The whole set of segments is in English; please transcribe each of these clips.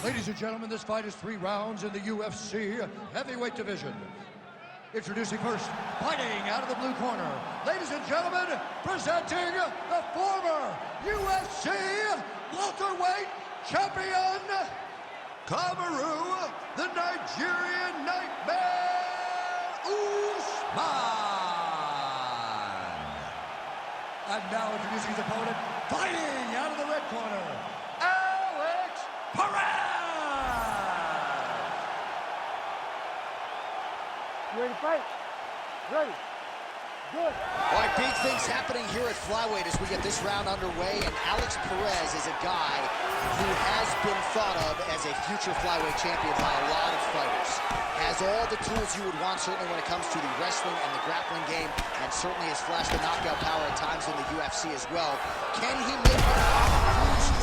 Ladies and gentlemen, this fight is 3 rounds in the UFC heavyweight division. Introducing first, fighting out of the blue corner. Ladies and gentlemen, presenting the former UFC welterweight champion, Kamaru, the Nigerian Nightmare, Usman. And now introducing his opponent, fighting out of the red corner, Perez! You ready to fight? Ready. Good. All right, big things happening here at flyweight as we get this round underway, and Alex Perez is a guy who has been thought of as a future flyweight champion by a lot of fighters. Has all the tools you would want, certainly when it comes to the wrestling and the grappling game, and certainly has flashed the knockout power at times in the UFC as well. Can he make it there?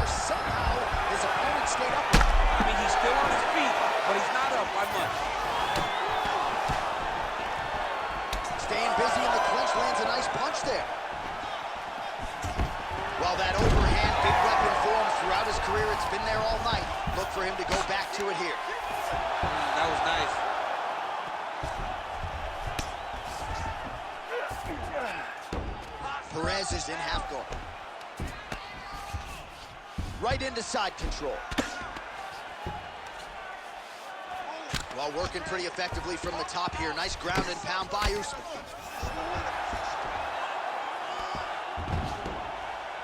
Somehow his opponent stayed up. I mean, he's still on his feet, but he's not up by much. Staying busy in the clinch, lands a nice punch there. Well, that overhand, big weapon for him throughout his career. It's been there all night. Look for him to go back to it here. That was nice. Perez is in half guard. Right into side control. Well, working pretty effectively from the top here. Nice ground and pound by Usman.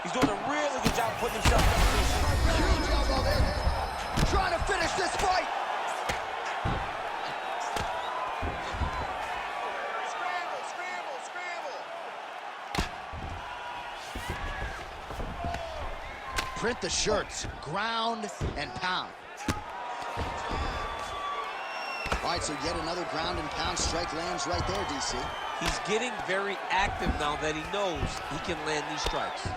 He's doing a really good job putting himself in position. Huge elbow there. Trying to finish this fight. Scramble, scramble, scramble. Print the shirts. Ground and pound. All right, so yet another ground and pound strike lands right there, DC. He's getting very active now that he knows he can land these strikes.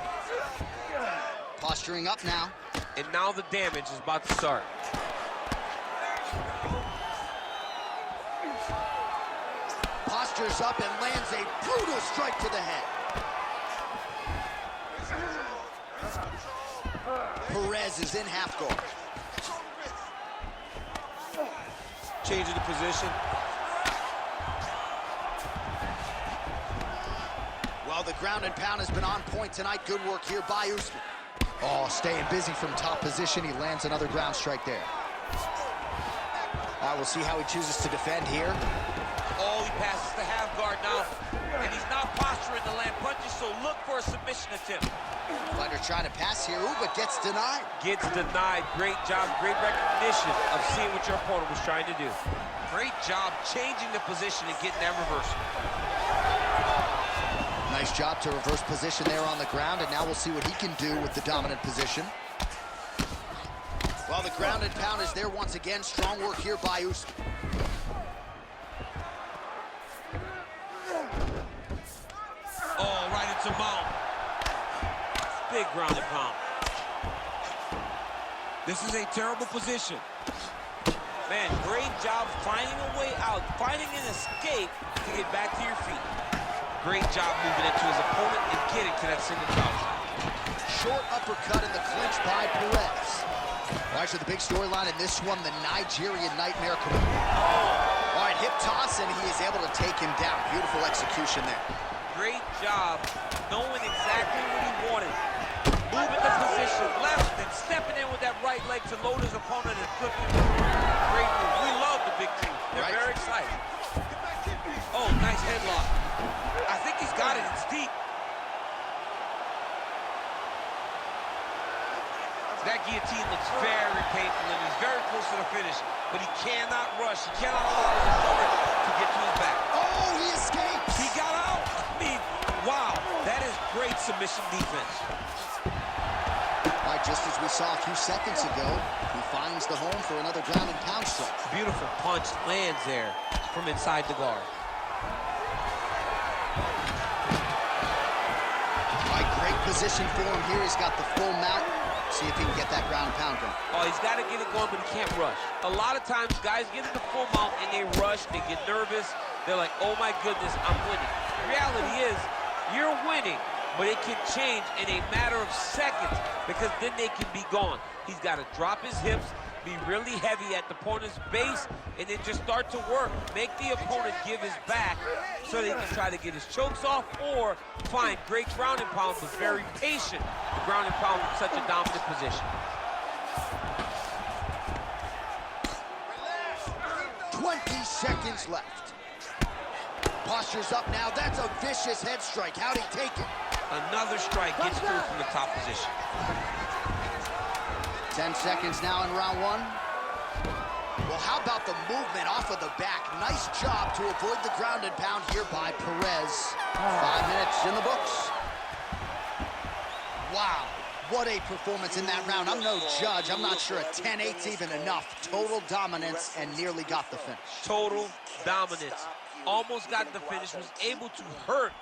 Posturing up now. And now the damage is about to start. Postures up and lands a brutal strike to the head. Perez is in half guard. Changing the position. Well, the ground and pound has been on point tonight. Good work here by Usman. Oh, staying busy from top position. He lands another ground strike there. All right, we'll see how he chooses to defend here. Oh, he passes the half guard now. And he's not posturing to land punches, so look for a submission attempt. Fighter trying to pass here, ooh, but gets denied. Gets denied. Great job, great recognition of seeing what your opponent was trying to do. Great job changing the position and getting that reversal. Nice job to reverse position there on the ground, and now we'll see what he can do with the dominant position. Well, the ground and pound is there once again. Strong work here by Usman. Oh, right into mount. Big ground and pound. This is a terrible position. Man, great job finding a way out, finding an escape to get back to your feet. Great job moving into his opponent and getting to that single count. Short uppercut in the clinch by Perez. All right, so the big storyline in this one, the Nigerian Nightmare. All right, hip toss, and he is able to take him down. Beautiful execution there. Great job knowing exactly what he wanted. Moving the position left and stepping in with that right leg to load his opponent and flipping. Great move. We love the big two. They're very excited. Oh, nice headlock. I think he's got it. It's deep. That guillotine looks very painful, and he's very close to the finish, but he cannot rush. He cannot allow his opponent to get to his back. Oh, he escapes. He got out. I mean, wow. That is great submission defense. All right, just as we saw a few seconds ago, he finds the home for another ground and pound strike. Beautiful punch lands there from inside the guard. All right, great position for him here. He's got the full mount. See if he can get that ground and pound going. Oh, he's got to get it going, but he can't rush. A lot of times, guys get in the full mount and they rush, they get nervous. They're like, oh my goodness, I'm winning. The reality is, you're winning, but it can change in a matter of seconds because then they can be gone. He's got to drop his hips, be really heavy at the opponent's base, and then just start to work. Make the opponent give his back so they can try to get his chokes off or find great ground and pound, but very patient ground and pound from such a dominant position. 20 seconds left. Posture's up now. That's a vicious head strike. How'd he take it? Another strike gets through from the top position. 10 seconds now in round one. Well, how about the movement off of the back? Nice job to avoid the ground and pound here by Perez. 5 minutes in the books. Wow, what a performance in that round. I'm no judge. I'm not sure a 10-8's even enough. Total dominance and nearly got the finish. Total dominance. Almost got the finish, was able to hurt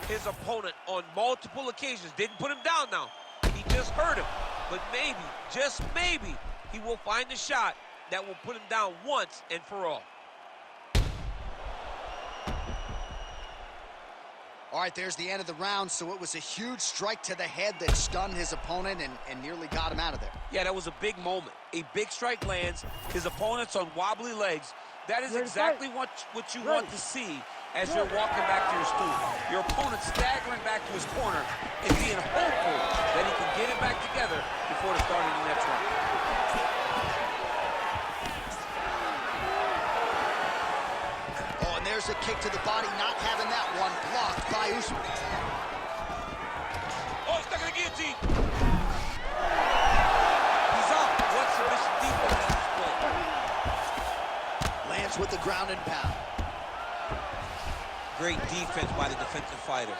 his opponent on multiple occasions. Didn't put him down now. He just hurt him. But maybe, just maybe, he will find a shot that will put him down once and for all. All right, there's the end of the round, so it was a huge strike to the head that stunned his opponent and nearly got him out of there. Yeah, that was a big moment. A big strike lands, his opponent's on wobbly legs. That is exactly what you want to see as you're walking back to your stool. Your opponent staggering back to his corner and being hopeful that he can get it back together before the start of the next round. Oh, and there's a kick to the body, not having that one blocked by Usman. Oh, stuck in the guillotine. He's up. What submission defense on display? Lands with the ground and pound. Great defense by the defensive fighter.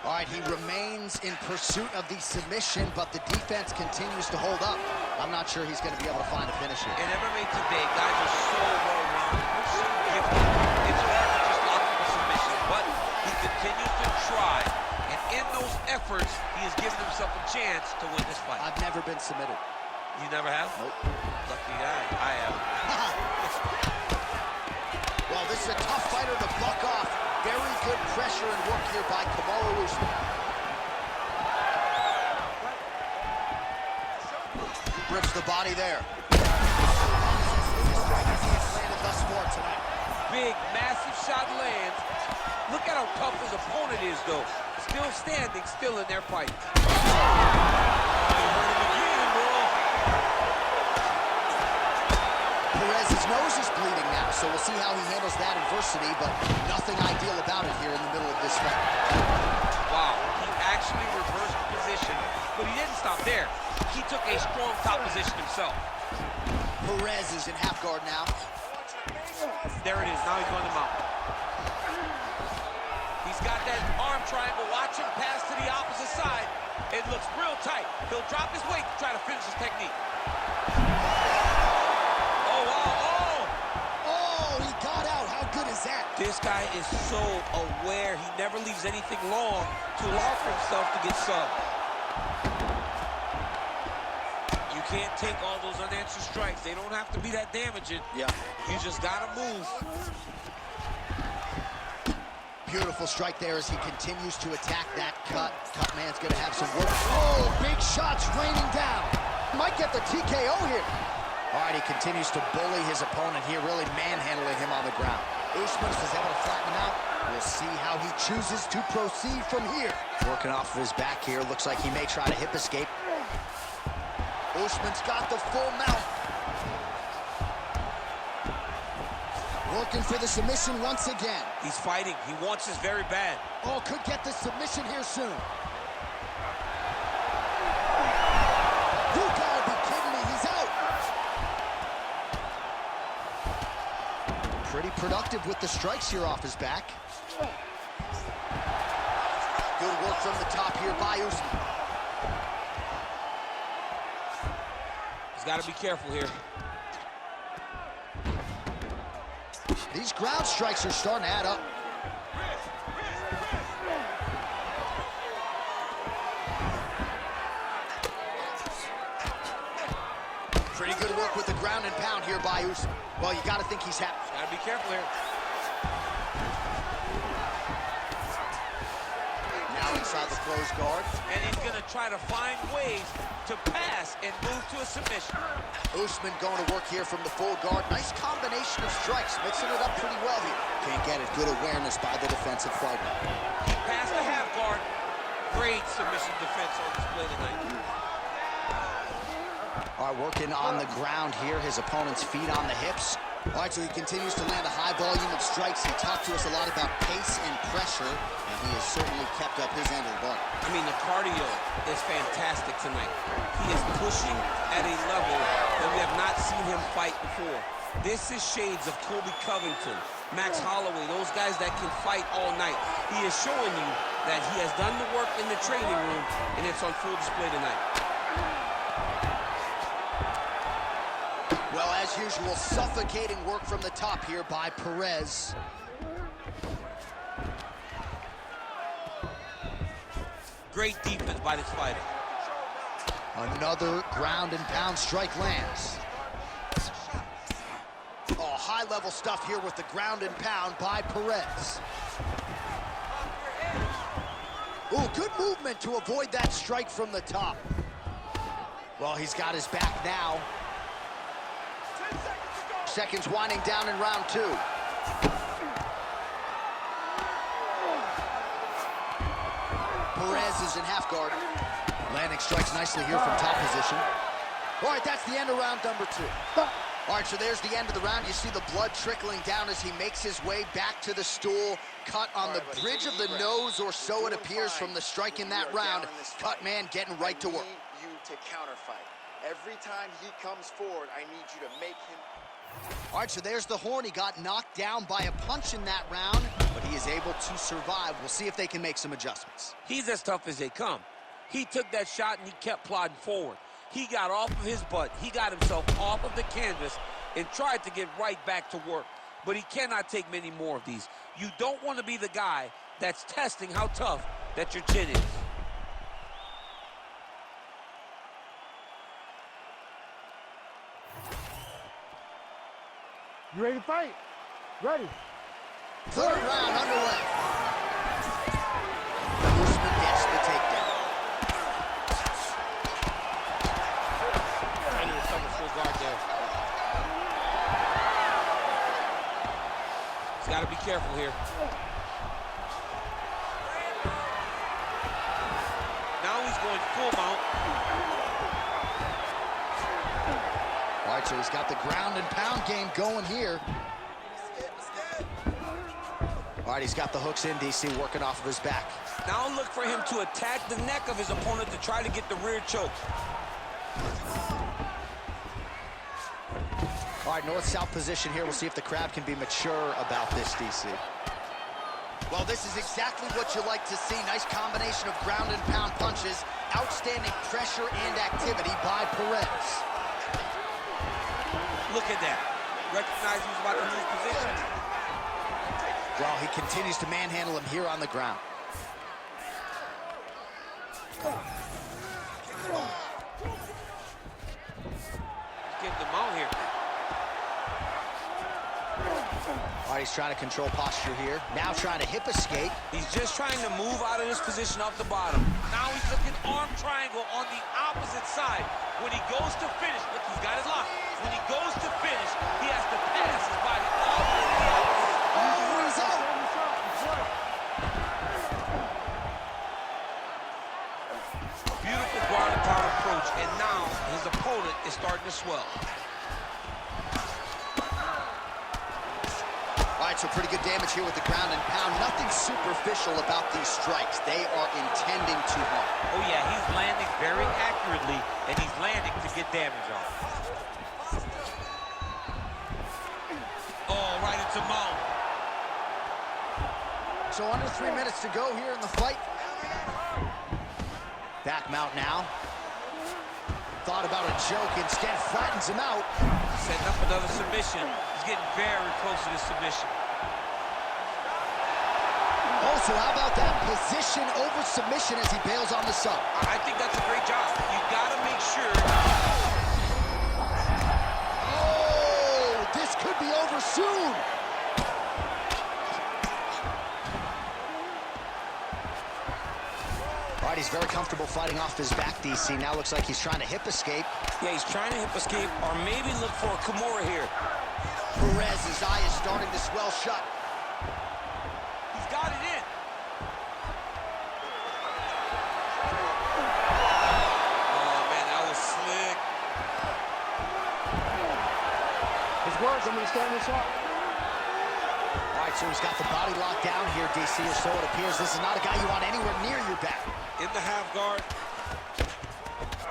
All right, he remains in pursuit of the submission, but the defense continues to hold up. I'm not sure he's going to be able to find a finish here. In MMA today, guys are so well-rounded, so gifted. It's hard to just lock up a submission, but he continues to try, and in those efforts, he has given himself a chance to win this fight. I've never been submitted. You never have? Nope. Lucky guy. I have. Well, this is a tough fighter to buck off. Very good pressure and work here by Kamaru Usman. Rips the body there. Landed thus far tonight. Big, massive shot lands. Look at how tough his opponent is, though. Still standing, still in their fight. Perez's nose is bleeding now, so we'll see how he handles that adversity, but nothing ideal about it here in the middle of this fight. Wow, he actually reversed the position, but he didn't stop there. He took a strong top position himself. Perez is in half guard now. There it is, now he's going to mount. He's got that arm triangle. Watch him pass to the opposite side. It looks real tight. He'll drop his weight to try to finish his technique. This guy is so aware. He never leaves anything long to allow for himself to get subbed. You can't take all those unanswered strikes. They don't have to be that damaging. Yeah. You just gotta move. Beautiful strike there as he continues to attack that cut. Cut man's gonna have some work. Oh, big shots raining down. Might get the TKO here. All right, he continues to bully his opponent here, really manhandling him on the ground. Usman is able to flatten him out. We'll see how he chooses to proceed from here. Working off of his back here. Looks like he may try to hip escape. Usman's got the full mount. Working for the submission once again. He's fighting. He wants this very bad. Oh, could get the submission here soon. You gotta be kidding me. He's out. Pretty productive with the strikes here off his back. Good work from the top here by Usman. He's got to be careful here. These ground strikes are starting to add up. Pretty good work with the ground and pound here by Usman. Well, you got to think he's happy. Got to be careful here. Now inside the closed guard. And he's going to try to find ways to pass and move to a submission. Usman going to work here from the full guard. Nice combination of strikes, mixing it up pretty well here. Can't get it. Good awareness by the defensive fighter. He passed the half guard. Great submission defense on display tonight. All right, working on the ground here. His opponent's feet on the hips. All right, so he continues to land a high volume of strikes. He talked to us a lot about pace and pressure, and he has certainly kept up his end of the bargain. I mean, the cardio is fantastic tonight. He is pushing at a level that we have not seen him fight before. This is shades of Colby Covington, Max Holloway, those guys that can fight all night. He is showing you that he has done the work in the training room, and it's on full display tonight. Well, as usual, suffocating work from the top here by Perez. Great defense by this fighter. Another ground and pound strike lands. Oh, high-level stuff here with the ground and pound by Perez. Ooh, good movement to avoid that strike from the top. Well, he's got his back now. Seconds winding down in round two. Perez is in half guard. Landing strikes nicely here from top position. All right, that's the end of round number two. All right, so there's the end of the round. You see the blood trickling down as he makes his way back to the stool. Cut on the bridge of the nose, or so it appears from the strike in that round. Cut man getting right to work. I need you to counterfight. Every time he comes forward, I need you to make him... All right, so there's the horn. He got knocked down by a punch in that round, but he is able to survive. We'll see if they can make some adjustments. He's as tough as they come. He took that shot and he kept plodding forward. He got off of his butt. He got himself off of the canvas and tried to get right back to work. But he cannot take many more of these. You don't want to be the guy that's testing how tough that your chin is. You ready to fight? Ready. Third round underway. Usman gets the takedown. Trying to recover full guard there. He's got to be careful here. Now he's going full mount. All right, so he's got the ground and pound game going here. All right, he's got the hooks in, DC, working off of his back. Now look for him to attack the neck of his opponent to try to get the rear choke. All right, north-south position here. We'll see if the crowd can be mature about this, DC. Well, this is exactly what you like to see. Nice combination of ground and pound punches. Outstanding pressure and activity by Perez. Look at that. Recognize he's about to lose position. Well, he continues to manhandle him here on the ground. He's getting them out here. All right, he's trying to control posture here. Now trying to hip escape. He's just trying to move out of this position off the bottom. Now he's looking arm triangle on the opposite side. When he goes to finish, look, he's got it locked. When he goes to finish, he has to pass his body all the way to the opposite. Oh, he's out. Beautiful ground and pound approach, and now his opponent is starting to swell. All right, so pretty good damage here with the ground and pound. Nothing superficial about these strikes. They are intending to harm. Oh yeah, he's landing very accurately, and he's landing to get damage off. Oh, right into mount. So under 3 minutes to go here in the fight. Back mount now. Thought about a joke, instead flattens him out. Setting up another submission. He's getting very close to the submission. Also, how about that position over submission as he bails on the sub? I think that's a great job. You gotta make sure. Oh, this could be over soon. He's very comfortable fighting off his back, DC. Now looks like he's trying to hip escape. Yeah, he's trying to hip escape or maybe look for a Kimura here. Perez's eye is starting to swell shut. He's got it in. Oh, man, that was slick. His words, I'm going to stand this up. All right, so he's got the body locked down here, DC, or so it appears. This is not a guy you want anywhere near your back. In the half guard.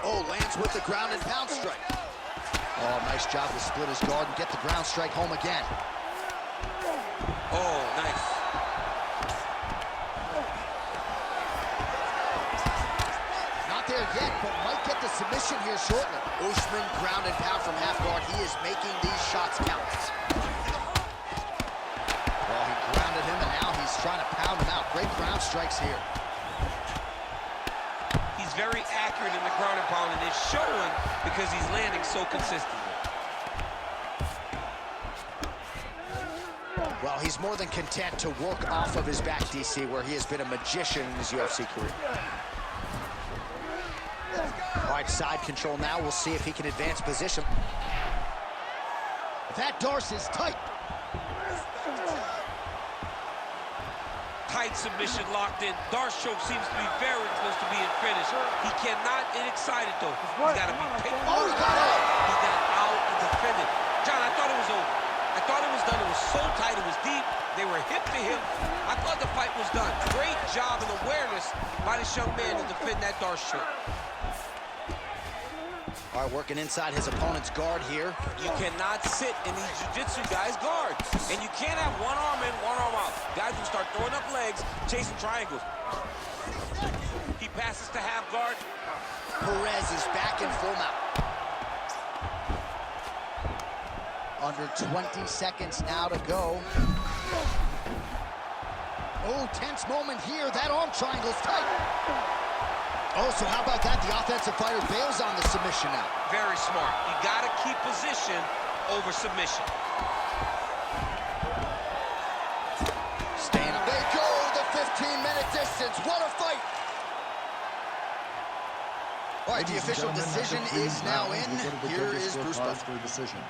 Oh, lands with the ground and pound strike. Oh, nice job to split his guard and get the ground strike home again. Oh, nice. Not there yet, but might get the submission here shortly. Usman, ground and pound from half guard. He is making these shots count. Well, he grounded him, and now he's trying to pound him out. Great ground strikes here. He's very accurate in the ground and pound, and it's showing because he's landing so consistently. Well, he's more than content to work off of his back, DC, where he has been a magician in his UFC career. All right, side control now. We'll see if he can advance position. That Darce is tight. Tight submission locked in. Darce choke seems to be very close to being finished. He cannot get excited, though. He's got to be patient. Oh, he got out. He got out and defended. John, I thought it was over. I thought it was done. It was so tight. It was deep. They were hip to hip. I thought the fight was done. Great job and awareness by this young man to defend that Darce choke. All right, working inside his opponent's guard here. You cannot sit in these jiu-jitsu guys' guards. And you can't have one arm in, one arm out. Guys will start throwing up legs, chasing triangles. He passes to half guard. Perez is back in full mount. Under 20 seconds now to go. Oh, tense moment here. That arm triangle's tight. Oh, so how about that? The offensive fighter bails on the submission now. Very smart. You got to keep position over submission. Staying up. They go the 15-minute distance. What a fight. All right, the official decision is now in. Here is Bruce Buffer. Decision.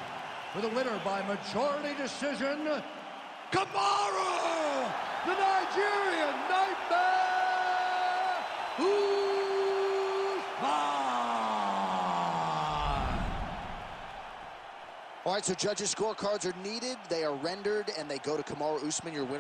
For the winner by majority decision, Kamaru, the Nigerian Nightmare, Usman. All right, so judges' scorecards are needed. They are rendered, and they go to Kamaru Usman, your winner.